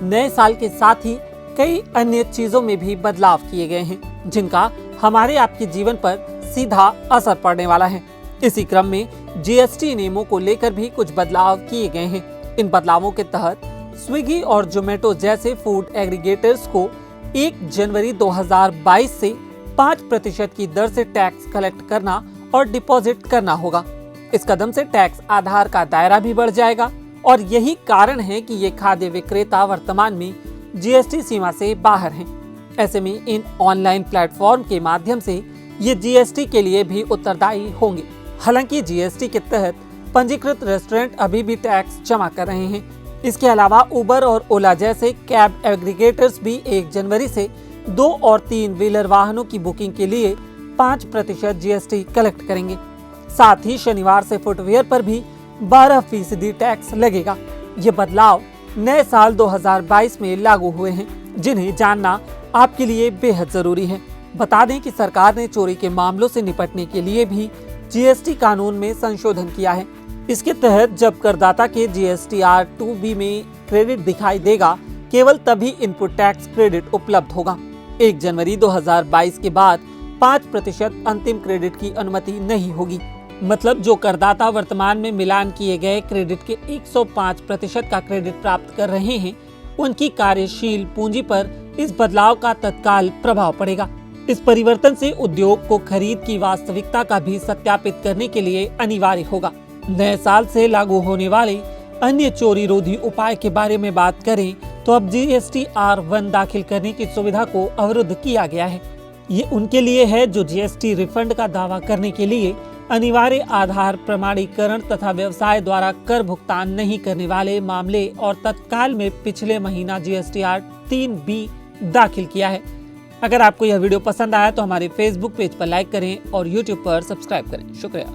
नए साल के साथ ही कई अन्य चीजों में भी बदलाव किए गए हैं, जिनका हमारे आपके जीवन पर सीधा असर पड़ने वाला है। इसी क्रम में जीएसटी नियमों को लेकर भी कुछ बदलाव किए गए हैं। इन बदलावों के तहत स्विगी और जोमेटो जैसे फूड एग्रीगेटर्स को 1 जनवरी 2022 से 5% की दर से टैक्स कलेक्ट करना और डिपॉजिट करना होगा। इस कदम से टैक्स आधार का दायरा भी बढ़ जाएगा और यही कारण है कि ये खाद्य विक्रेता वर्तमान में जीएसटी सीमा से बाहर हैं। ऐसे में इन ऑनलाइन प्लेटफॉर्म के माध्यम से ये जीएसटी के लिए भी उत्तरदायी होंगे। हालांकि जीएसटी के तहत पंजीकृत रेस्टोरेंट अभी भी टैक्स जमा कर रहे हैं। इसके अलावा उबर और ओला जैसे कैब एग्रीगेटर्स भी 1 जनवरी से 2 और 3 व्हीलर वाहनों की बुकिंग के लिए 5% जीएसटी कलेक्ट करेंगे। साथ ही शनिवार से फुटवियर पर भी 12% टैक्स लगेगा। ये बदलाव नए साल 2022 में लागू हुए हैं, जिन्हें जानना आपके लिए बेहद जरूरी है। बता दें कि सरकार ने चोरी के मामलों से निपटने के लिए भी जीएसटी कानून में संशोधन किया है। इसके तहत जब करदाता के जीएसटीआर 2B में क्रेडिट दिखाई देगा, केवल तभी इनपुट टैक्स क्रेडिट उपलब्ध होगा। 1 जनवरी 2022 के बाद 5% अंतिम क्रेडिट की अनुमति नहीं होगी। मतलब जो करदाता वर्तमान में मिलान किए गए क्रेडिट के 105% का क्रेडिट प्राप्त कर रहे हैं, उनकी कार्यशील पूंजी पर इस बदलाव का तत्काल प्रभाव पड़ेगा। इस परिवर्तन से उद्योग को खरीद की वास्तविकता का भी सत्यापित करने के लिए अनिवार्य होगा। नए साल से लागू होने वाले अन्य चोरी रोधी उपाय के बारे में बात करें तो अब GSTR1 दाखिल करने की सुविधा को अवरुद्ध किया गया है। ये उनके लिए है जो जीएसटी रिफंड का दावा करने के लिए अनिवार्य आधार प्रमाणीकरण तथा व्यवसाय द्वारा कर भुगतान नहीं करने वाले मामले और तत्काल में पिछले महीना GSTR 3B दाखिल किया है। अगर आपको यह वीडियो पसंद आया तो हमारे फेसबुक पेज पर लाइक करें और यूट्यूब पर सब्सक्राइब करें। शुक्रिया।